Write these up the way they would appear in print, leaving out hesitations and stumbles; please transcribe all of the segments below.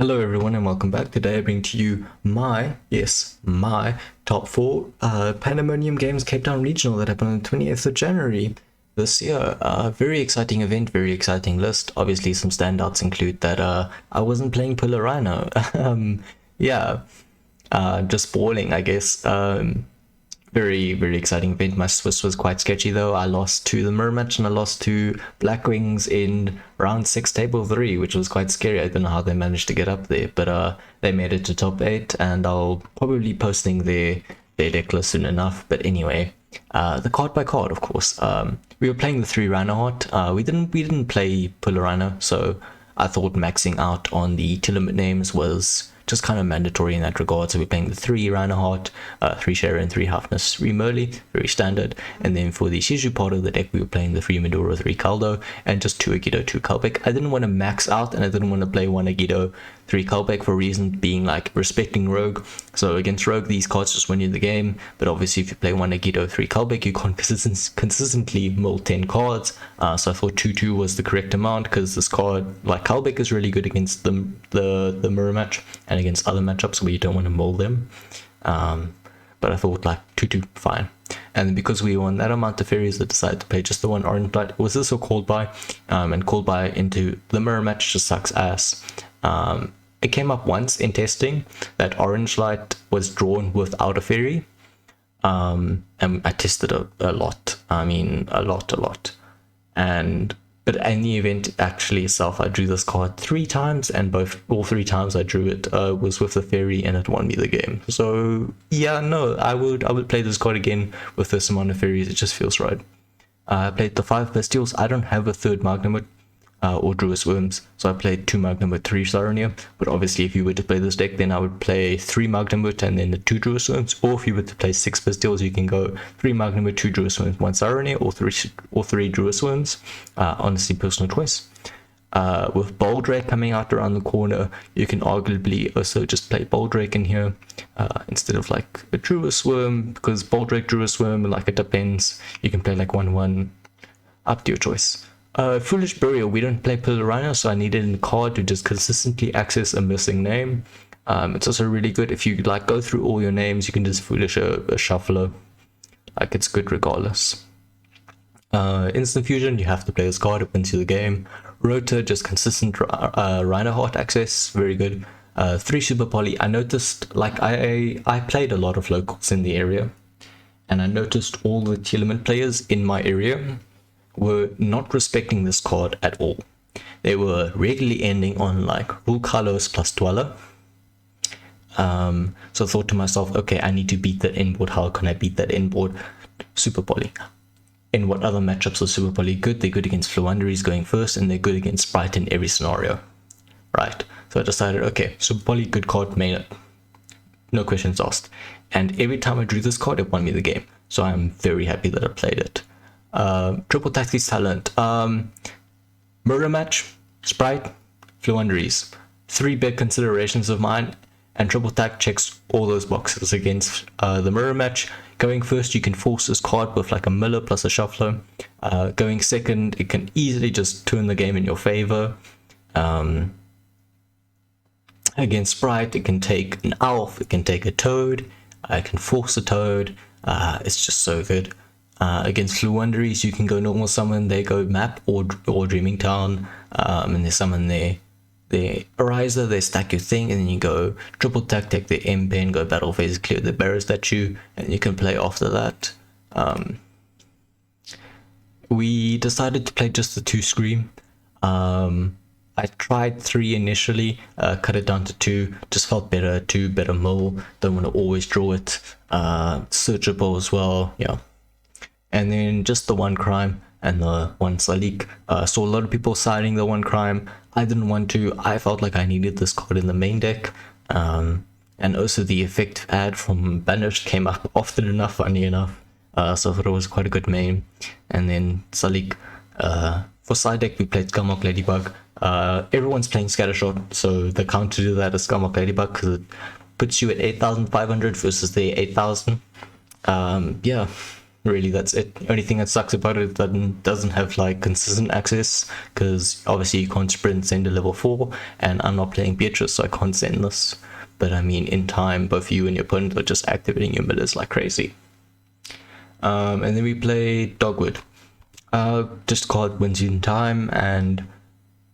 Hello everyone and welcome back. Today I bring to you my top 4 Pandemonium Games Cape Town Regional that happened on the 20th of January this year. Very exciting event, very exciting list. Obviously some standouts include that I wasn't playing Pillar Rhino. Just balling I guess. Very exciting event. My Swiss was quite sketchy though. I lost to the mirror match and I lost to Black Wings in round 6 table 3, which was quite scary. I don't know how they managed to get up there, but they made it to top 8 and I'll probably be posting their deck list soon enough. But anyway, the card by card, of course. We were playing the 3 Rhino Heart. We didn't play Pillar Rhino, so I thought maxing out on the Tearlament names was just kind of mandatory in that regard. So we're playing the 3 Rhino Heart, 3 Sharon, 3 Halfness, 3 Merly, very standard. And then for the Ishizu part of the deck, we were playing the 3 Medora, 3 Kaldo, and just 2 Agido, 2 Kalbeck. I didn't want to max out, and I didn't want to play 1 Agido, 3 Kalbeck for reason being like respecting Rogue. So against Rogue, these cards just win you the game. But obviously, if you play 1 Agido, 3 Kalbeck, you can't consistently mull 10 cards. So I thought 2-2 was the correct amount because this card, like Kalbeck, is really good against the mirror match and against other matchups where you don't want to mull them. But I thought like 2-2 fine. And then because we won that amount of fairies, I decided to play just the 1 orange light. Was this or called by? And called by into the mirror match just sucks ass. It came up once in testing that orange light was drawn without a fairy. And I tested a lot. I mean, a lot. But in the event actually itself, I drew this card 3 times, and all 3 times I drew it was with the fairy, and it won me the game. So yeah, no, I would play this card again with this amount of fairies. It just feels right. I played the 5 Bastilles. I don't have a 3rd Magnamut or Druid's Worms, so I played 2 Magnamut, 3 Saronia. But obviously, if you were to play this deck, then I would play 3 Magnamut and then the 2 Druid's Worms. Or if you were to play 6 Bastilles, you can go 3 Magnamut, 2 Druid's Worms, 1 Saronia, or 3 Druid's Worms. Honestly, personal choice. With Boldrake coming out around the corner, you can arguably also just play Boldrake in here instead of like a Druid's Worm, because Boldrake, Druid's Worm, like it depends. You can play like 1-1, up to your choice. Foolish Burial, we don't play Pillar Rhino, so I needed a card to just consistently access a missing name. It's also really good if you like go through all your names, you can just Foolish a Shuffler. Like, it's good regardless. Instant Fusion, you have to play this card, it wins you the game. Rota, just consistent Rhino Heart access, very good. 3 Super Poly, I noticed, like, I played a lot of locals in the area, and I noticed all the Tearlament players in my area were not respecting this card at all. They were regularly ending on like Rule Carlos plus Dweller. So I thought to myself, okay, I need to beat that inboard. How can I beat that inboard? Super Poly. In what other matchups are Super Poly good? They're good against Fluunderies going first, and they're good against Sprite in every scenario. Right. So I decided, okay, Super Poly, good card, main it. No questions asked. And every time I drew this card, it won me the game. So I'm very happy that I played it. Triple Tactics Talent, Mirror Match, Sprite, Fluunderies. 3 big considerations of mine, and Triple Tac checks all those boxes against the Mirror Match. Going first, you can force this card with like a Miller plus a Shuffler. Going second, it can easily just turn the game in your favor. Against Sprite, it can take an Elf, it can take a Toad, it can force a Toad. It's just so good. Against Fluunderies, you can go normal summon, they go map or Dreaming Town, and they summon their Ariser, they stack your thing, and then you go triple tack, take the M pen, go battle phase, clear the Barrow statue, and you can play after that. We decided to play just the 2 Scream. I tried 3 initially, cut it down to 2, just felt better, 2 better mull, don't want to always draw it, searchable as well, yeah. And then just the 1 Crime and the 1 Salik. Saw a lot of people siding the 1 Crime. I didn't want to. I felt like I needed this card in the main deck. And also the effect ad from Banished came up often enough, funny enough. So I thought it was quite a good main. And then Salik. For side deck, we played Skamok Ladybug. Everyone's playing Scattershot, so the counter to that is Skamok Ladybug because it puts you at 8,500 versus the 8,000. Yeah. Really, that's it. The only thing that sucks about it is that it doesn't have like consistent access, because obviously you can't sprint send to level 4, and I'm not playing Beatrice, so I can't send this. But I mean, in time, both you and your opponent are just activating your millers like crazy. And then we play Dogwood. Just card wins you in time, and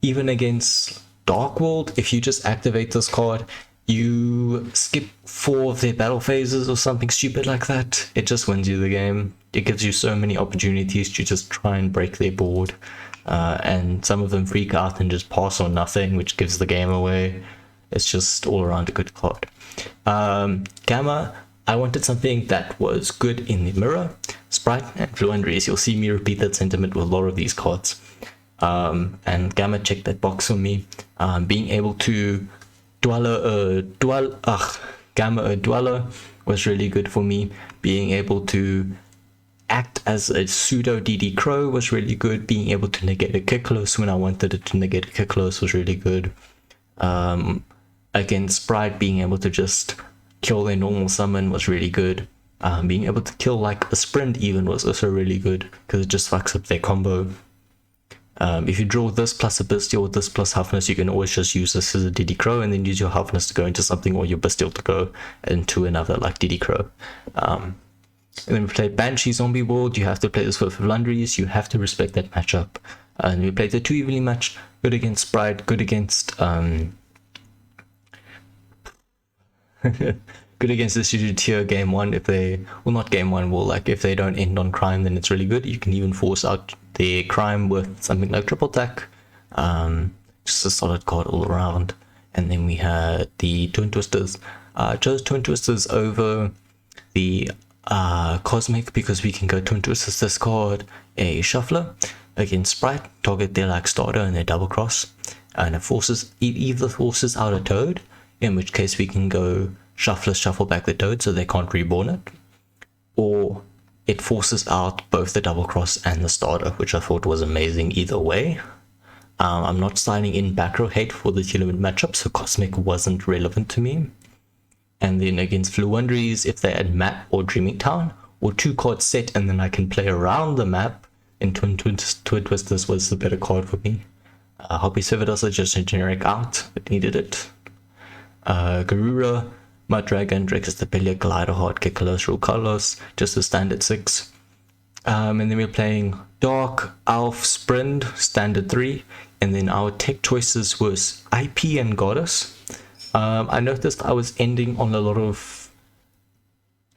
even against Dark World, if you just activate this card, you skip 4 of their battle phases or something stupid like that. It just wins you the game. It gives you so many opportunities to just try and break their board. And some of them freak out and just pass on nothing, which gives the game away. It's just all around a good card. Gamma, I wanted something that was good in the mirror, Sprite, and Fluenderies. You'll see me repeat that sentiment with a lot of these cards. And Gamma checked that box for me. Being able to Gamma a Dweller was really good for me. Being able to act as a pseudo DD Crow was really good. Being able to negate a Kickless when I wanted it to negate a Kickless was really good. Against Sprite, being able to just kill their normal summon was really good. Being able to kill like a sprint even was also really good, because it just fucks up their combo. If you draw this plus a Bastille with this plus Halfness, you can always just use this as a DD Crow and then use your Halfness to go into something, or your Bastille to go into another like DD Crow. And then we played Banshee Zombie World. You have to play this for Flandries. You have to respect that matchup. And we played the 2 evenly match. Good against Sprite, good against good against the Ishizu Tear game 1. If they, well, not game 1, well, like if they don't end on crime, then it's really good. You can even force out the crime with something like triple attack. Just a solid card all around. And then we had the Twin Twisters. Chose Twin Twisters over the Cosmic because we can go Twin Twisters, discard a Shuffler against Sprite, target their like starter and their double cross, and it either forces out a Toad, in which case we can go Shuffler, shuffle back the Toad so they can't reborn it, or it forces out both the double cross and the starter, which I thought was amazing either way. I'm not signing in back row hate for the Tearlament matchup, so Cosmic wasn't relevant to me. And then against Fluenderies, if they had Map or Dreaming Town, or 2 cards set, and then I can play around the map, and Twin Twisters was the better card for me. Hobby Servitors are just a generic out, but needed it. Garura, Mud Dragon, Drexestapelia, Gliderheart, Kickalos, Rukalos, just a standard 6. And then we're playing Dark, Elf, Sprint, standard 3. And then our tech choices was IP and Goddess. I noticed I was ending on a lot of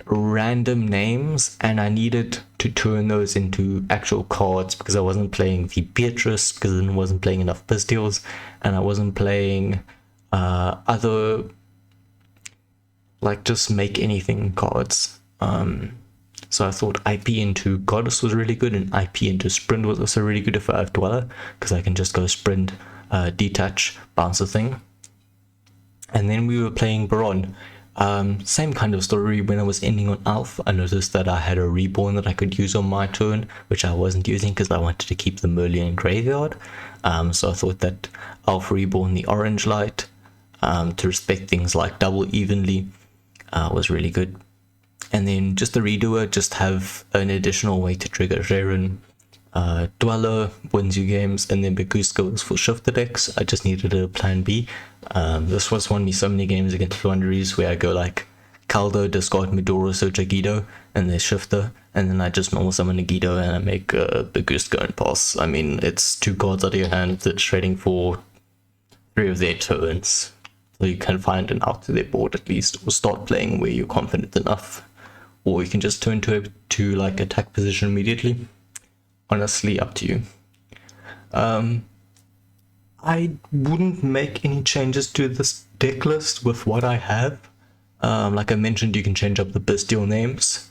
random names, and I needed to turn those into actual cards because I wasn't playing the Beatrice, because I wasn't playing enough Bastilles, and I wasn't playing other like just make anything cards. So I thought IP into Goddess was really good, and IP into Sprint was also really good if I have Dweller, because I can just go Sprint, detach, bounce a thing. And then we were playing Baron. Same kind of story. When I was ending on Alpha, I noticed that I had a Reborn that I could use on my turn, which I wasn't using because I wanted to keep the Merlion Graveyard. So I thought that Alpha Reborn the Orange Light, to respect things like double evenly, was really good. And then just the Redoer, just have an additional way to trigger Jaren. Dweller wins you games, and then Begus goes for shifter decks. I just needed a plan B. This was won me so many games against Flandries where I go like Caldo, discard Medora, search a Guido, and there's shifter, and then I just normal summon a Guido and I make Begus go and pass. I mean, it's 2 cards out of your hand that's trading for 3 of their turns. So you can find an out to their board at least, or start playing where you're confident enough. Or you can just turn to like attack position immediately. Honestly, up to you. I wouldn't make any changes to this deck list with what I have. Like I mentioned, you can change up the Bastille names.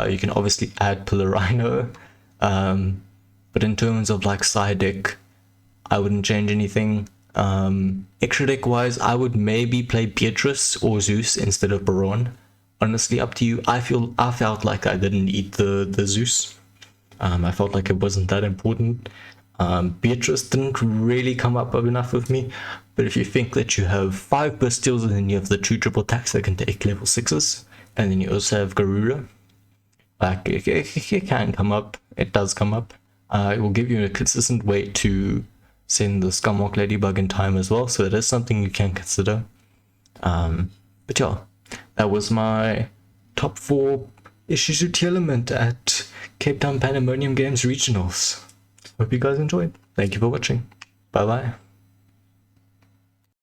You can obviously add Pillarino. But in terms of like side deck, I wouldn't change anything. Extra deck wise, I would maybe play Beatrice or Zeus instead of Baron. Honestly, up to you. I felt like I didn't need the Zeus. I felt like it wasn't that important. Beatrice didn't really come up enough with me, but if you think that you have 5 Bastilles and then you have the 2 triple attacks that can take level 6s, and then you also have Garura, Like it can come up. It does come up. It will give you a consistent way to send the Scumwalk Ladybug in time as well, so it is something you can consider. But yeah, that was my top 4 Ishizu Tearlament at Cape Town Pandemonium Games Regionals. Hope you guys enjoyed. Thank you for watching. Bye bye.